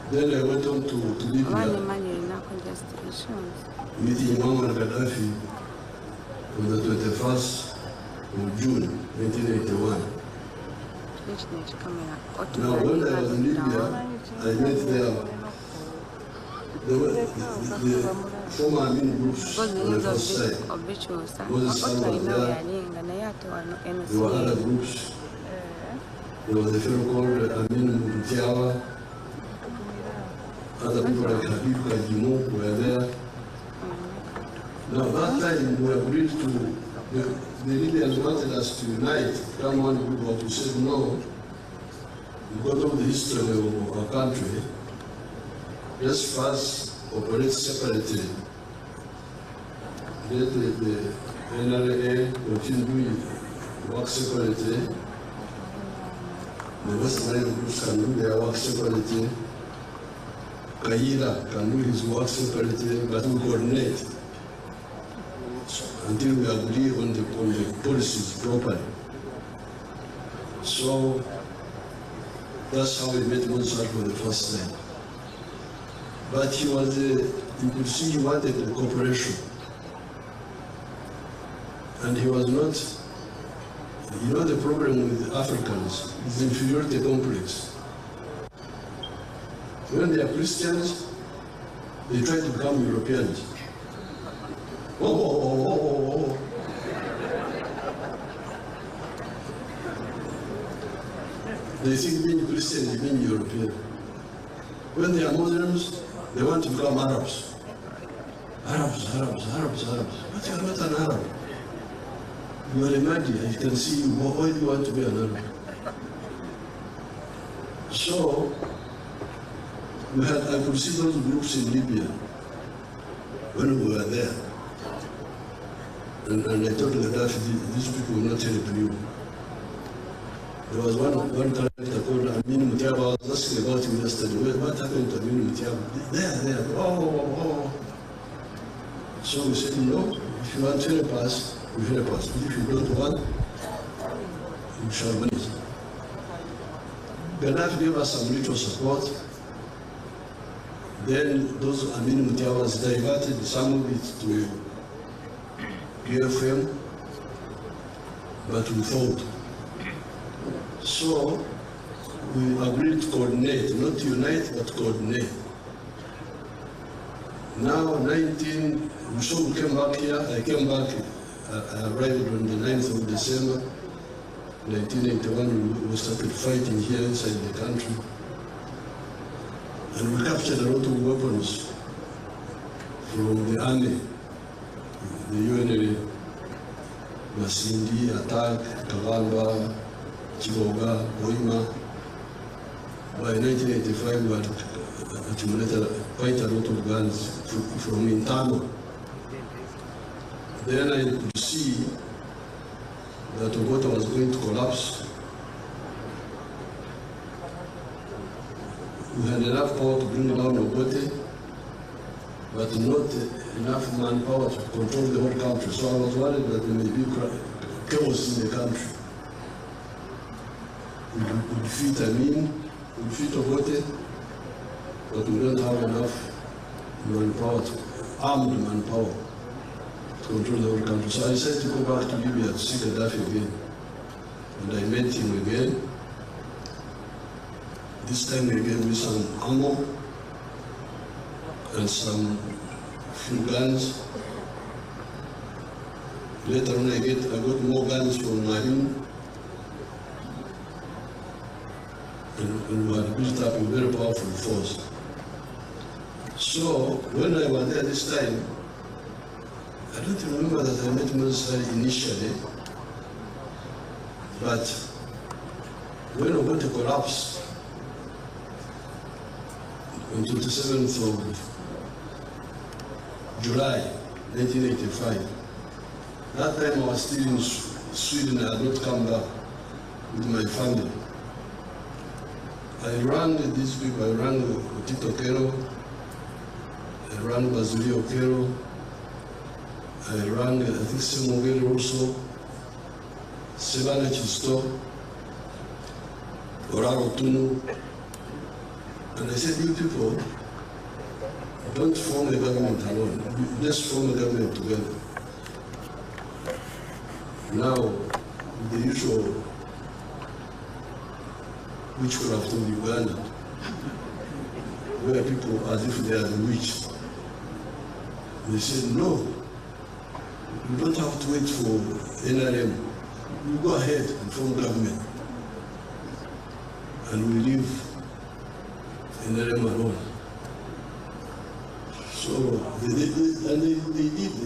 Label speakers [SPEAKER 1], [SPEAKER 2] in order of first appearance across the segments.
[SPEAKER 1] Then I went on to Libya, meeting Imam al-Gaddafi on the 21st of June 1981. Now, when I was in Libya, I met there the former Amin groups on the first side. Museveni was there. There were other groups. There was a fellow called Amin Mutiawa. Other people like Habib Kajimo were there. Now, that time we agreed to, the Libyans wanted us to unite, come one group, but we said no, because of the history of our country. Just first operate separately. Let the NRA continue doing work separately. The Western groups can do their work separately. Kaira can do his work separately, but we coordinate until we agree on the policies properly. So that's how we met Museveni for the first time. But he was, you could see he wanted the cooperation. And he was not, you know the problem with Africans is inferiority complex. When they are Christians, they try to become Europeans. They think being Christian is being European. When they are Muslims, they want to become Arabs. Arabs. But you are not an Arab. You are a Mahdi. I can see you. Why do you want to be an Arab? So, I could see those groups in Libya when we were there. And I told Gaddafi, these people will not help you. There was one character called Amin Mutiaba. I was asking about him yesterday. What happened to Amin Mutiaba? There. Oh. So we said, no, if you want to help us, you help us. But if you don't want, you shall manage. Gaddafi gave us some little support. Then those Amin Mutiabas diverted some of it to PFM, but we fought. So we agreed to coordinate, not unite, but coordinate. Now, so we came back here. I came back, I arrived on the 9th of December, 1981. We started fighting here inside the country. And we captured a lot of weapons from the army, the UNLA, Masindi, Attack, Kavamba, Chiboga, Oima. By 1985, we had accumulated quite a lot of guns from internal. Then I could see that Ogoto was going to collapse. We had enough power to bring down Ogote, but not enough manpower to control the whole country. So I was worried that there may be chaos in the country. We defeat Amin, we defeat Ogote, but we don't have enough manpower, armed manpower, to control the whole country. So I decided to go back to Libya to see Gaddafi again. And I met him again. This time he gave me some ammo and some few guns. Later on I got more guns from Marine. And we had built up a very powerful force. So when I was there this time, I don't remember that I met Museveni initially, but when we went to collapse on 27th of July 1985, that time I was still in Sweden. I had not come back with my family. I rang these people, I rang Tito Kero, I rang Basilio Kero, I rang, I think, Simogel also, Sebana Chisto, Oraro Tunu. And I said, you people, don't form a government alone. Let's form a government together. Now, the issue which could have told Uganda, where people as if they are the witch. They said, no, you don't have to wait for NRM. You go ahead and form government. And we leave NRM alone. So they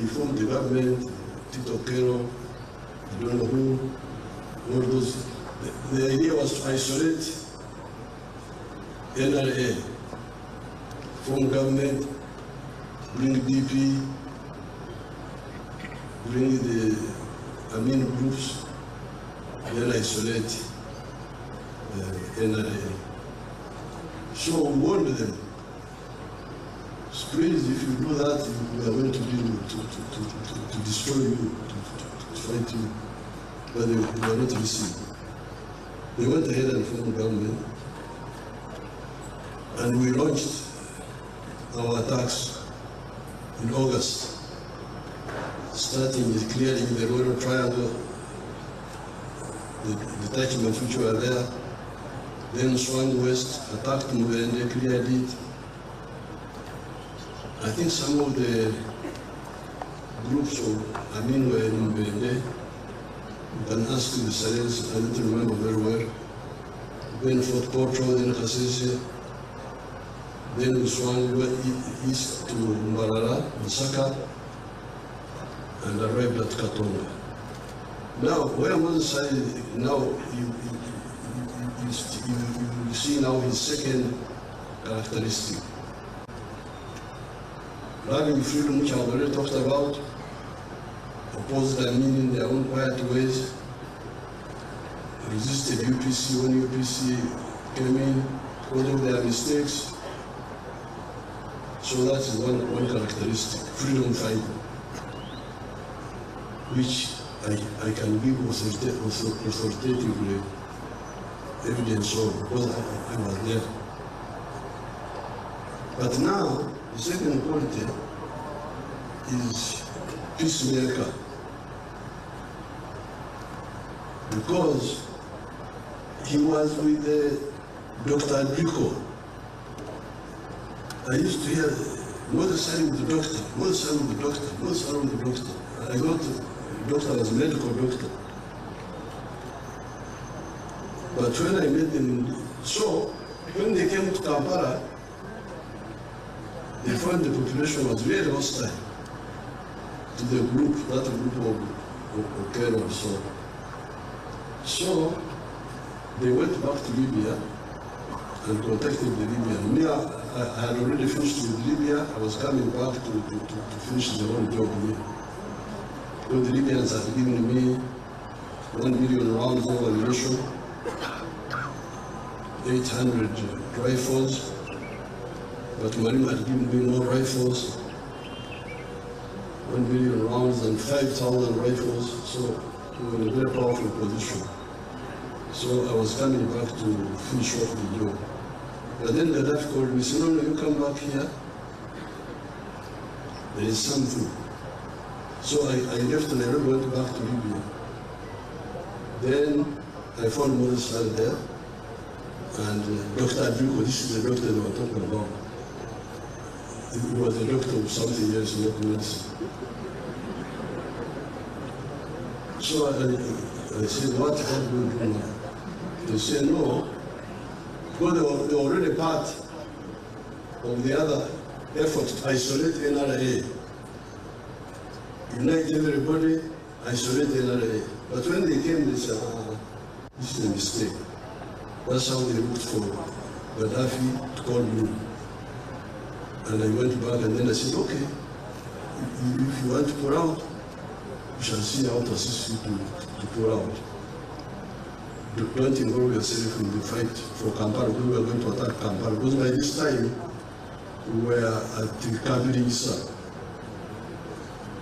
[SPEAKER 1] formed the government, Tito Kero, I don't know who, all those. The idea was to isolate NRA, form government, bring DP, bring the Amin groups, then isolate NRA. So we warned them. Please, if you do that, we are going to destroy you, to fight you. But they were not listening. They went ahead and formed government, and we launched our attacks in August, starting with clearing the Royal Triangle, the detachments which were there, then swung west, attacked Museveni, cleared it. I think some of the groups of Amin were in Museveni. You can ask the Salens, I don't remember very well. Then Fort Portro, then Kasese. Then we swung east to Mbarara, Masaka, and arrived at Katonga. Now, where Moses said, now you see now his second characteristic. Having freedom, which I've already talked about, opposed Amin in their own quiet ways, resisted UPC when UPC came in, because of their mistakes. So that is one characteristic, freedom fighting, which I can give authoritatively evidence of, because I was there. But now, the second quality is peacemaker. Because he was with Dr. Adriko. I used to hear, Moses signing with the doctor, Moses signing with the doctor, Moses signing with the doctor. I thought the doctor was a medical doctor. But when I met them, so when they came to Kampala, they found the population was very hostile to the group, that group of Kero. So they went back to Libya and contacted the Libyan. Me, I had already finished with Libya. I was coming back to finish the whole job here. So the Libyans had given me 1 million rounds of ammunition, 800 rifles, but Marim had given me more rifles, 1 million rounds and 5,000 rifles, so we were in a very powerful position. So I was coming back to finish off the job. But then the Gaddafi called me, said, no, you come back here, there is something. So I left and I went back to Libya. Then I found Moses Sal there, and Dr. Adriko, this is the doctor they were talking about. He was a doctor of something else, not medicine. So I said, what are we doing now? They said, no, because they were already part of the other effort to isolate NRA. Unite everybody, isolate NRA. But when they came, they said, this is a mistake. That's how they looked for Gaddafi to call me. And I went back and then I said, okay, if you want to pour out, you shall see how to assist you to pour out. Don't involve yourself in the fight for Kampala, because we were going to attack Kampala. Because by this time, we were at the Kabiri Issa.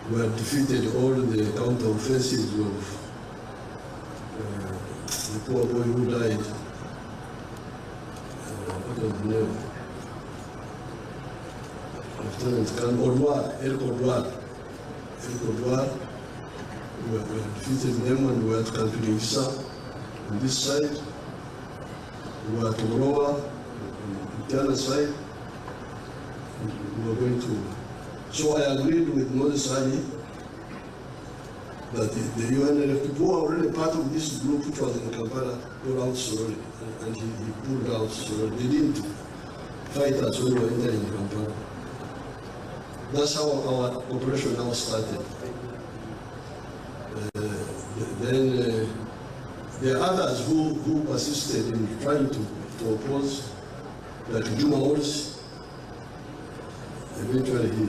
[SPEAKER 1] We had defeated all the counter-offensives of poor boy who died. What was the name? Lieutenant Colonel Eric Odwar. We had defeated them and we had Kampirisa on this side. We were to Roa on the other side. We were going to. So I agreed with Moses Ali that the UNLF people who are already part of this group which was in Kampala pulled out slowly, and he pulled out slowly. They didn't fight us when we were entering Kampala. That's how our operation now started. Then there are others who persisted in trying to oppose, like Juma Ors. Eventually he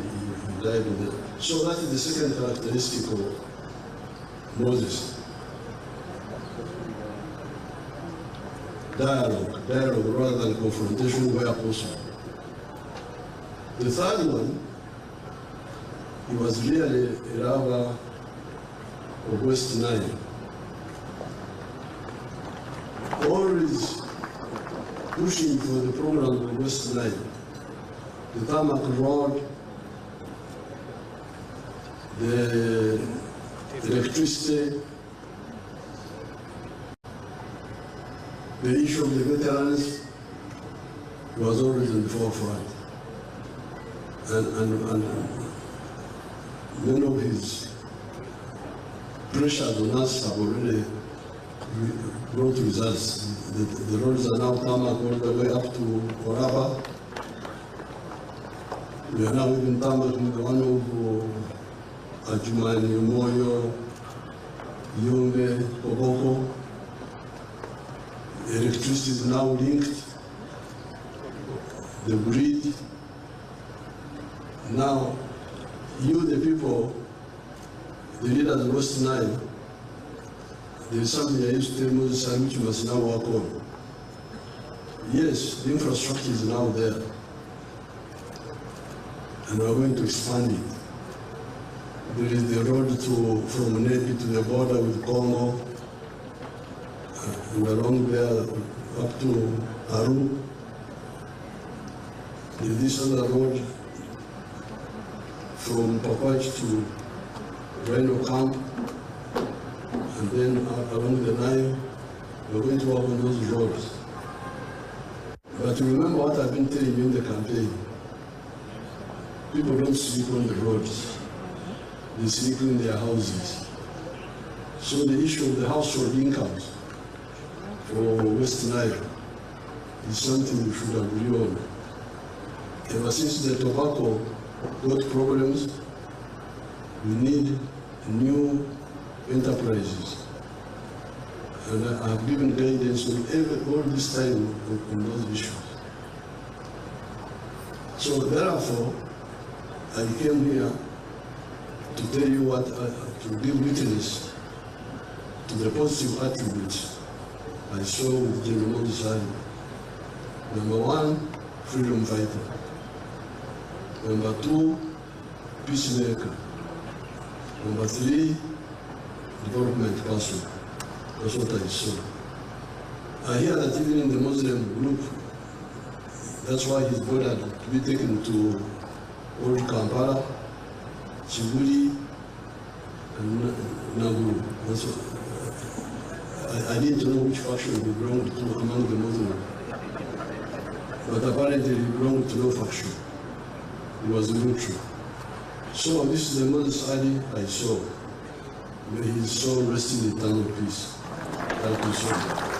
[SPEAKER 1] died with it. So that is the second characteristic of Moses. Dialogue rather than confrontation where possible. The third one, he was really a lover of West Nile. Always pushing for the program of West Nile. The tarmac road, the electricity, the issue of the veterans was always in the forefront. And many of his pressures on us have already brought results. The roads are now tarmac all the way up to Oraba. We are now even tarmacking the one of Ajumani, Moyo, Yombe, Koboko. Electricity is now linked. The grid. Now, you, the people, the leaders of West Nile, there is something I used to tell Moses which you must now work on. Yes, the infrastructure is now there, and we are going to expand it. There is the road from Nepi to the border with Congo, and along there up to Aru. There is this other road from Papach to Rhino Camp, and then along the Nile. We're going to work on those roads. But remember what I've been telling you in the campaign. People don't sleep on the roads. They sleep in their houses. So the issue of the household incomes for West Nile is something we should agree on. Ever since the tobacco got problems, we need new enterprises. And I have given guidance on all this time on those issues. So therefore, I came here to tell you what, to give witness to the positive attributes I saw with General Museveni. Number one, freedom fighter. Number two, peacemaker. Number three, development person. That's what I saw. I hear that even in the Muslim group, that's why he's bothered to be taken to Old Kampala, Chibuli, and Naguru. That's what, I didn't know which faction he belonged to among the Muslims. But apparently he belonged to no faction. He was neutral. So this is the Moses Ali I saw. May his soul rest in eternal peace. Thank you so much.